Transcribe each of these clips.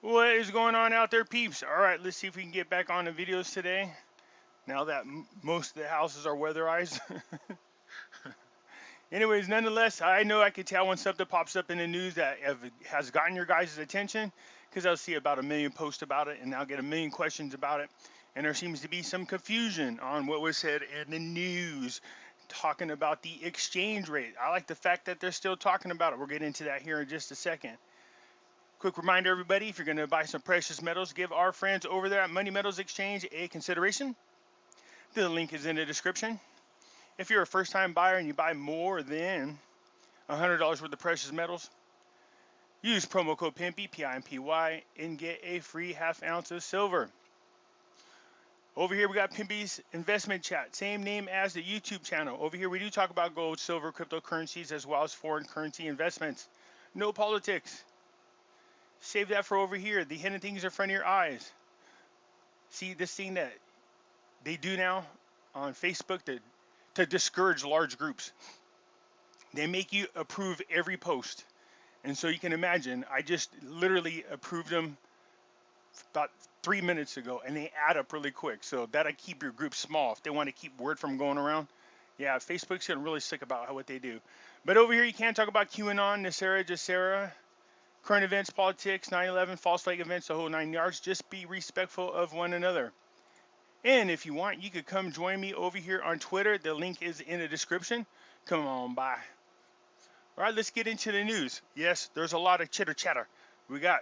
What is going on out there, peeps? All right, let's see if we can get back on the videos today. Now that most of the houses are weatherized. Anyways, nonetheless, I know I can tell when something pops up in the news that has gotten your guys' attention because I'll see about a million posts about it and I'll get a million questions about it. And there seems to be some confusion on what was said in the news talking about the exchange rate. I like the fact that they're still talking about it. We'll get into that here in just a second. Quick reminder, everybody, if you're going to buy some precious metals, give our friends over there at Money Metals Exchange a consideration. The link is in the description. If you're a first-time buyer and you buy more than $100 worth of precious metals, use promo code Pimpy, P-I-M-P-Y, and get a free half ounce of silver. Over here, we got Pimpy's Investment Chat, same name as the YouTube channel. Over here, we do talk about gold, silver, cryptocurrencies, as well as foreign currency investments. No politics. Save that for over here. The hidden things in front of your eyes. See this thing that they do now on Facebook to discourage large groups. They make you approve every post. And so you can imagine, I just literally approved them about 3 minutes ago, and they add up really quick. So that'll keep your group small if they want to keep word from going around. Yeah, Facebook's getting really sick about what they do. But over here, you can't talk about QAnon, NESARA, GESARA, current events, politics, 9/11, false flag events, the whole 9 yards. Just be respectful of one another. And if you want, you could come join me over here on Twitter. The link is in the description. Come on by. All right, let's get into the news. Yes, there's a lot of chitter chatter. We got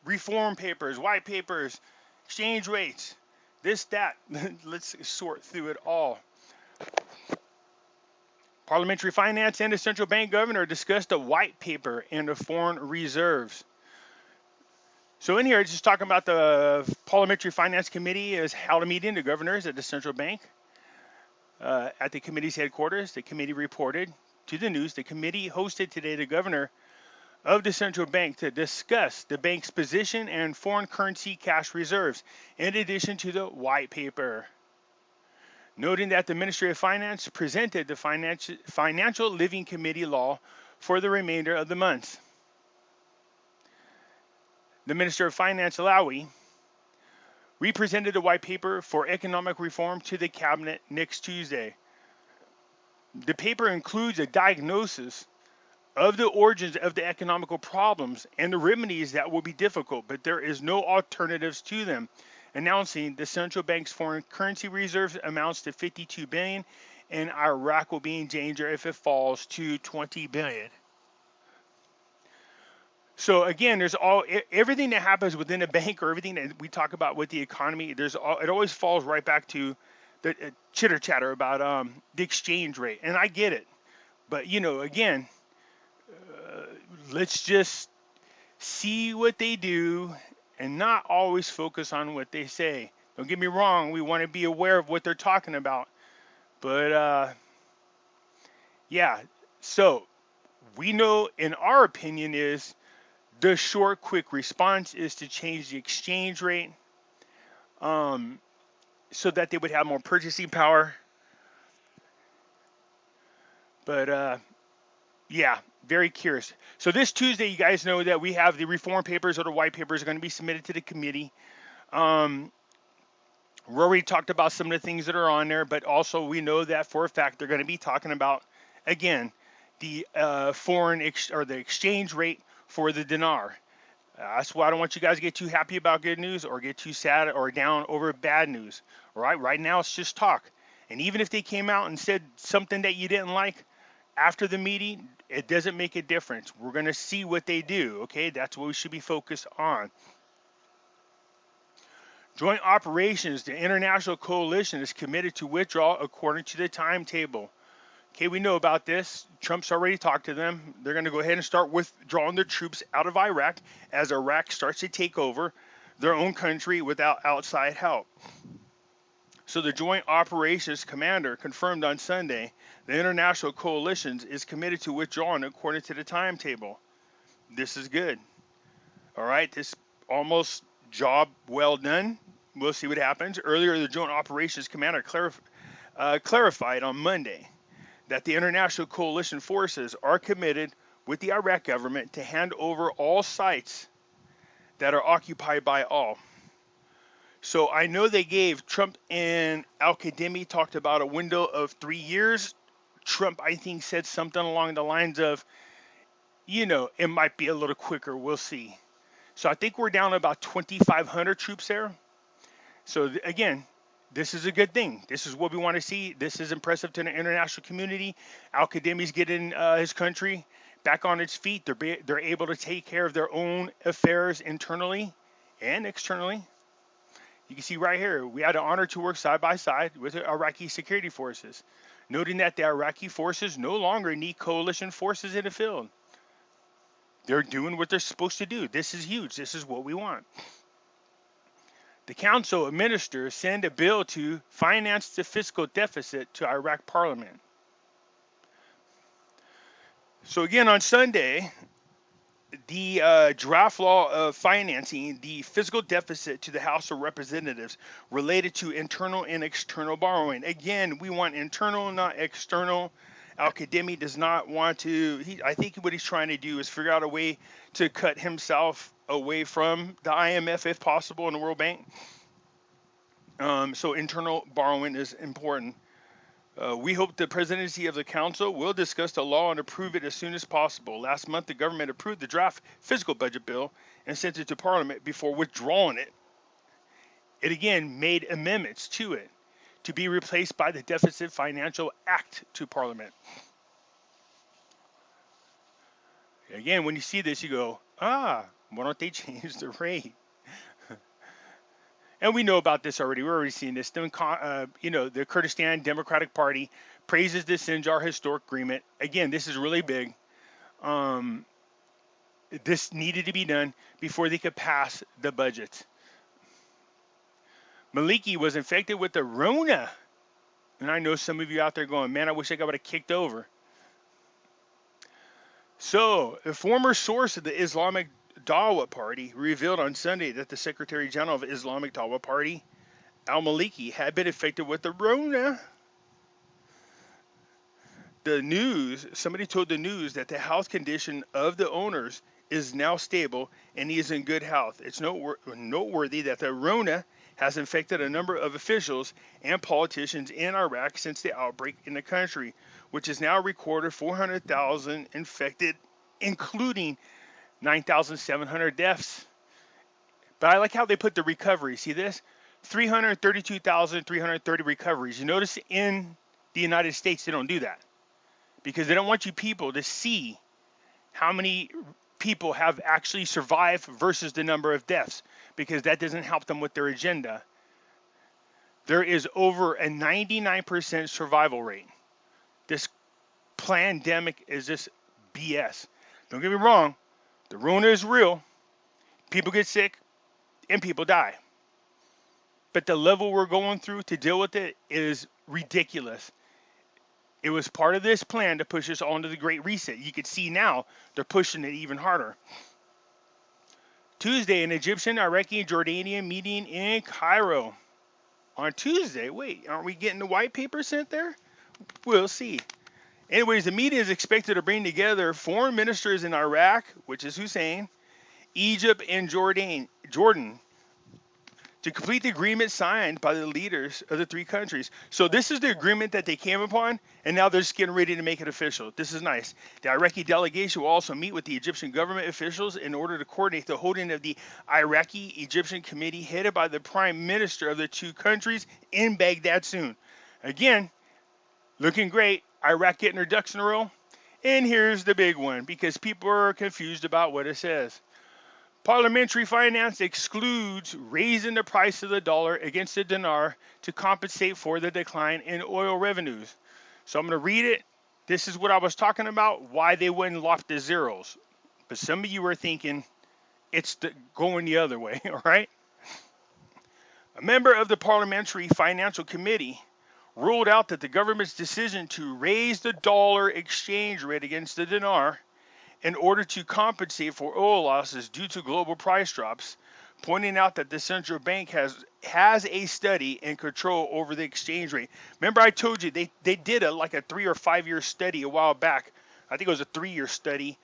reform papers, white papers, exchange rates, this, that. Let's sort through it all. Parliamentary Finance and the Central Bank Governor discussed a white paper and the foreign reserves. So in here, it's just talking about the Parliamentary Finance Committee has held a meeting, the governors at the central bank. At the committee's headquarters, the committee reported to the news the committee hosted today the governor of the central bank to discuss the bank's position and foreign currency cash reserves, in addition to the white paper. Noting that the Ministry of Finance presented the Financial Living Committee law for the remainder of the month. The Minister of Finance, Alawi, represented the white paper for economic reform to the cabinet next Tuesday. The paper includes a diagnosis of the origins of the economical problems and the remedies that will be difficult, but there is no alternatives to them, announcing the central bank's foreign currency reserves amounts to $52 billion, and Iraq will be in danger if it falls to $20 billion. So again, there's everything that happens within a bank or everything that we talk about with the economy. It always falls right back to the chitter chatter about the exchange rate, and I get it, but again, let's just see what they do and not always focus on what they say. Don't get me wrong, we want to be aware of what they're talking about. But, yeah, so we know, in our opinion, is the short, quick response is to change the exchange rate so that they would have more purchasing power. But, yeah, very curious. So this Tuesday, you guys know that we have the reform papers or the white papers are going to be submitted to the committee. Rory talked about some of the things that are on there, but also we know that for a fact they're going to be talking about, again, the the exchange rate for the dinar. That's why I don't want you guys to get too happy about good news or get too sad or down over bad news. All right, right now it's just talk. And even if they came out and said something that you didn't like after the meeting, it doesn't make a difference. We're going to see what they do, okay? That's what we should be focused on. Joint operations, the international coalition is committed to withdraw according to the timetable. Okay, we know about this. Trump's already talked to them. They're going to go ahead and start withdrawing their troops out of Iraq as Iraq starts to take over their own country without outside help. So the Joint Operations Commander confirmed on Sunday the international coalition is committed to withdrawing according to the timetable. This is good. All right, this almost job well done. We'll see what happens. Earlier, the Joint Operations Commander clarified on Monday that the international coalition forces are committed with the Iraq government to hand over all sites that are occupied by all. So I know they gave Trump and Al-Kadhimi talked about a window of 3 years. Trump, I think, said something along the lines of, it might be a little quicker. We'll see. So I think we're down to about 2,500 troops there. So again, this is a good thing. This is what we want to see. This is impressive to the international community. Al-Kadhimi's getting his country back on its feet. They're able to take care of their own affairs internally and externally. You can see right here, we had the honor to work side by side with the Iraqi security forces, noting that the Iraqi forces no longer need coalition forces in the field. They're doing what they're supposed to do. This is huge. This is what we want. The Council of Ministers send a bill to finance the fiscal deficit to Iraq Parliament. So again, on Sunday, the draft law of financing the fiscal deficit to the House of Representatives related to internal and external borrowing. Again, we want internal, not external. Al-Kadhimi does not want to, I think what he's trying to do is figure out a way to cut himself away from the IMF if possible and the World Bank. So internal borrowing is important. We hope the presidency of the council will discuss the law and approve it as soon as possible. Last month, the government approved the draft fiscal budget bill and sent it to Parliament before withdrawing it. It again made amendments to it to be replaced by the Deficit Financial Act to Parliament. Again, when you see this, you go, why don't they change the rate? And we know about this already. We're already seeing this. The Kurdistan Democratic Party praises the Sinjar historic agreement. Again, this is really big. This needed to be done before they could pass the budget. Maliki was infected with the Rona. And I know some of you out there going, man, I wish I would have kicked over. So, the former source of the Islamic Dawa Party revealed on Sunday that the Secretary General of the Islamic Dawa Party, al-Maliki, had been infected with the Rona. Somebody told the news that the health condition of the owners is now stable and he is in good health. It's noteworthy that the Rona has infected a number of officials and politicians in Iraq since the outbreak in the country, which has now recorded 400,000 infected, including 9,700 deaths. But I like how they put the recovery. See this? 332,330 recoveries. You notice in the United States they don't do that because they don't want you people to see how many people have actually survived versus the number of deaths, because that doesn't help them with their agenda. There is over a 99% survival rate. This pandemic is just BS. Don't get me wrong. The Rona is real. People get sick and people die. But the level we're going through to deal with it is ridiculous. It was part of this plan to push us on to the Great Reset. You can see now they're pushing it even harder. Tuesday, an Egyptian, Iraqi, and Jordanian meeting in Cairo. On Tuesday, wait, aren't we getting the white paper sent there? We'll see. Anyways, the meeting is expected to bring together foreign ministers in Iraq, which is Hussein, Egypt, and Jordan, to complete the agreement signed by the leaders of the three countries. So this is the agreement that they came upon, and now they're just getting ready to make it official. This is nice. The Iraqi delegation will also meet with the Egyptian government officials in order to coordinate the holding of the Iraqi-Egyptian committee headed by the prime minister of the two countries in Baghdad soon. Again, looking great. Iraq getting their ducks in a row. And here's the big one, because people are confused about what it says. Parliamentary finance excludes raising the price of the dollar against the dinar to compensate for the decline in oil revenues. So I'm going to read it. This is what I was talking about, why they wouldn't lock the zeros. But some of you are thinking it's going the other way, all right? A member of the Parliamentary Financial Committee ruled out that the government's decision to raise the dollar exchange rate against the dinar in order to compensate for oil losses due to global price drops, pointing out that the central bank has a study and control over the exchange rate. Remember I told you they did a 3 or 5 year study a while back. I think it was a 3-year study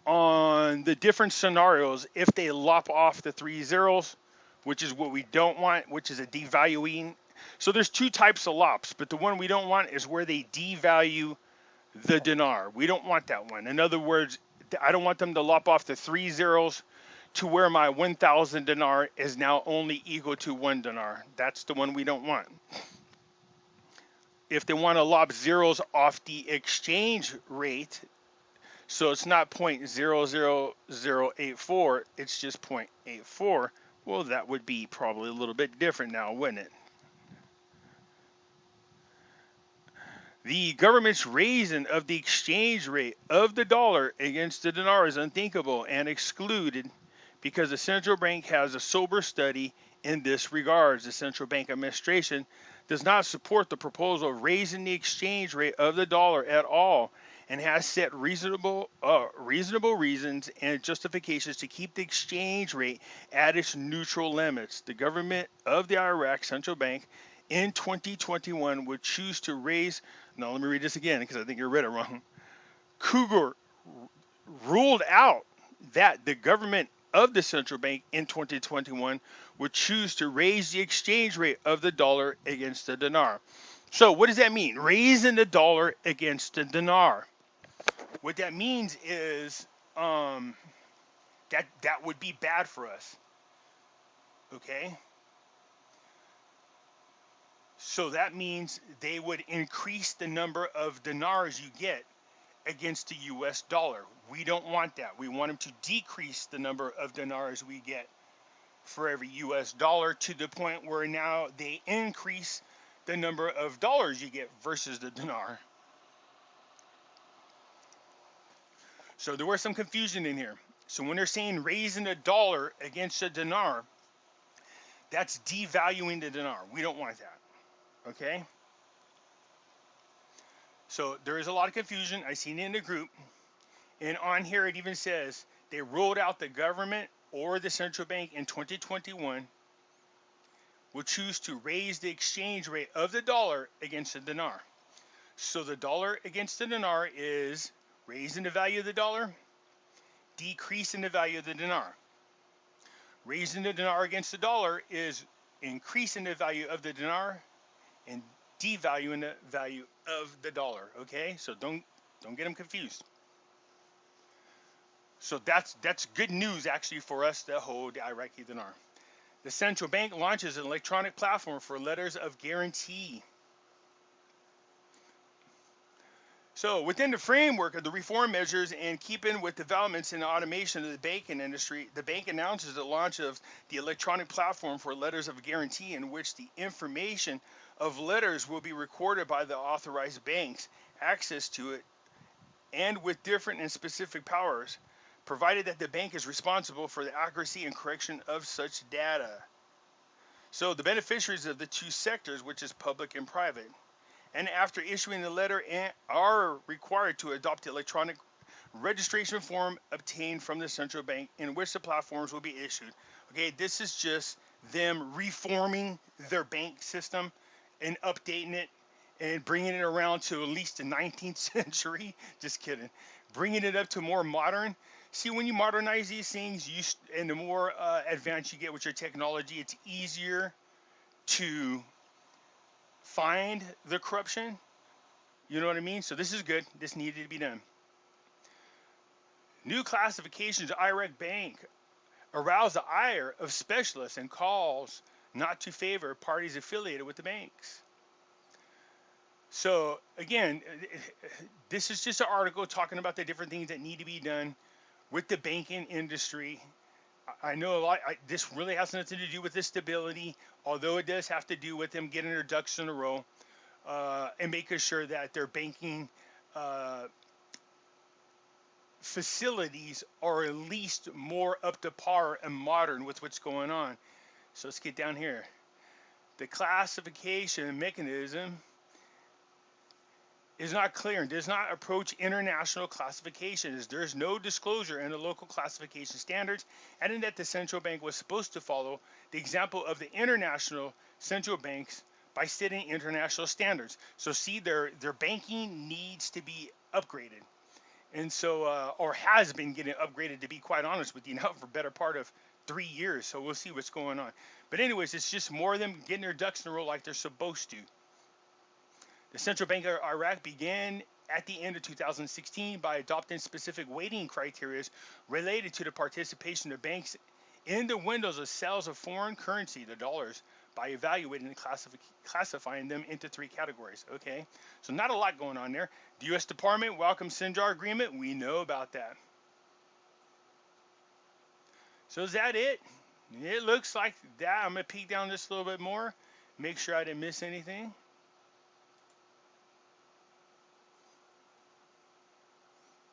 on the different scenarios if they lop off the 3 zeros, which is what we don't want, which is a devaluing. So there's two types of lops, but the one we don't want is where they devalue the dinar. We don't want that one. In other words, I don't want them to lop off the 3 zeros to where my 1,000 dinar is now only equal to 1 dinar. That's the one we don't want. If they want to lop zeros off the exchange rate, so it's not 0.00084, it's just 0.84, well, that would be probably a little bit different now, wouldn't it? The government's raising of the exchange rate of the dollar against the dinar is unthinkable and excluded because the central bank has a sober study in this regards. The central bank administration does not support the proposal of raising the exchange rate of the dollar at all and has set reasonable reasons and justifications to keep the exchange rate at its neutral limits. The government of the Iraq Central Bank in 2021 would choose to raise, now let me read this again because I think you read it wrong. Cougar ruled out that the government of the central bank in 2021 would choose to raise the exchange rate of the dollar against the dinar. So what does that mean? Raising the dollar against the dinar. What that means is that would be bad for us. Okay? So that means they would increase the number of dinars you get against the US dollar. We don't want that. We want them to decrease the number of dinars we get for every US dollar to the point where now they increase the number of dollars you get versus the dinar. So there was some confusion in here. So when they're saying raising the dollar against the dinar, that's devaluing the dinar. We don't want that. Okay? So there is a lot of confusion. I seen it in the group. And on here it even says they ruled out the government or the central bank in 2021 will choose to raise the exchange rate of the dollar against the dinar. So the dollar against the dinar is raising the value of the dollar, decreasing the value of the dinar. Raising the dinar against the dollar is increasing the value of the dinar and devaluing the value of the dollar. Okay, so don't get them confused. So that's good news actually for us that hold the Iraqi dinar. The central bank launches an electronic platform for letters of guarantee. So within the framework of the reform measures and keeping with developments in the automation of the banking industry, the bank announces the launch of the electronic platform for letters of guarantee in which the information of letters will be recorded by the authorized banks, access to it, and with different and specific powers, provided that the bank is responsible for the accuracy and correction of such data. So the beneficiaries of the two sectors, which is public and private, and after issuing the letter are required to adopt the electronic registration form obtained from the central bank in which the platforms will be issued. Okay, this is just them reforming their bank system and updating it and bringing it around to at least the 19th century. Just kidding. Bringing it up to more modern. See, when you modernize these things, and the more advanced you get with your technology, it's easier to find the corruption. You know what I mean? So this is good. This needed to be done. New classifications of Iraq Bank arouse the ire of specialists and calls not to favor parties affiliated with the banks. So again, this is just an article talking about the different things that need to be done with the banking industry. I know a lot. This really has nothing to do with the stability, although it does have to do with them getting their ducks in a row and making sure that their banking facilities are at least more up to par and modern with what's going on. So let's get down here. The classification mechanism is not clear and does not approach international classifications. There's no disclosure in the local classification standards, adding that the central bank was supposed to follow the example of the international central banks by setting international standards. So see, their banking needs to be upgraded. And so, or has been getting upgraded, to be quite honest with you, now for better part of 3 years. So we'll see what's going on. But anyways, it's just more of them getting their ducks in a row like they're supposed to. The Central Bank of Iraq began at the end of 2016 by adopting specific weighting criteria related to the participation of banks in the windows of sales of foreign currency, the dollars, by evaluating and classifying them into three categories. Okay, so not a lot going on there. The U.S. Department welcomes Sinjar agreement. We know about that. So is that it? It looks like that. I'm gonna peek down this a little bit more, make sure I didn't miss anything.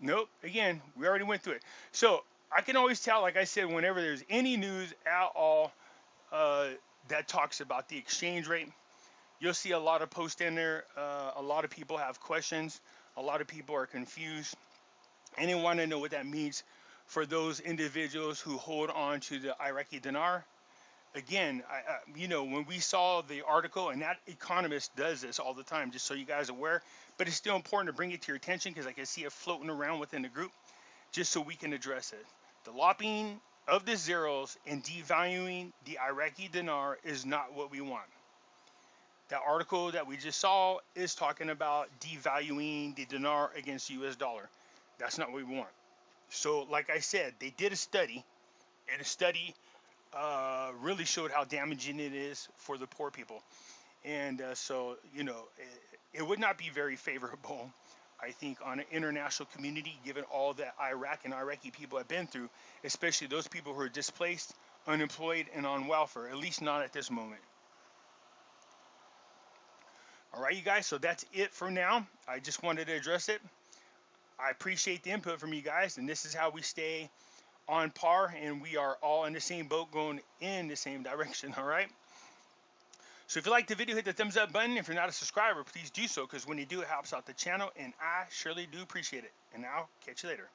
Nope. Again, we already went through it. So I can always tell, like I said, whenever there's any news at all uh, that talks about the exchange rate, you'll see a lot of posts in there. A lot of people have questions. A lot of people are confused, and they want to know what that means for those individuals who hold on to the Iraqi dinar. Again, when we saw the article, and that economist does this all the time, just so you guys are aware, but it's still important to bring it to your attention because I can see it floating around within the group, just so we can address it. The lopping of the zeros and devaluing the Iraqi dinar is not what we want. That article that we just saw is talking about devaluing the dinar against the US dollar. That's not what we want. So, like I said, they did a study, and the study really showed how damaging it is for the poor people. And so, it would not be very favorable, I think, on an international community, given all that Iraq and Iraqi people have been through, especially those people who are displaced, unemployed, and on welfare, at least not at this moment. All right, you guys, so that's it for now. I just wanted to address it. I appreciate the input from you guys, and this is how we stay on par, and we are all in the same boat going in the same direction. All right, so if you like the video, hit the thumbs up button. If you're not a subscriber, please do so, because when you do, it helps out the channel, and I surely do appreciate it. And I'll catch you later.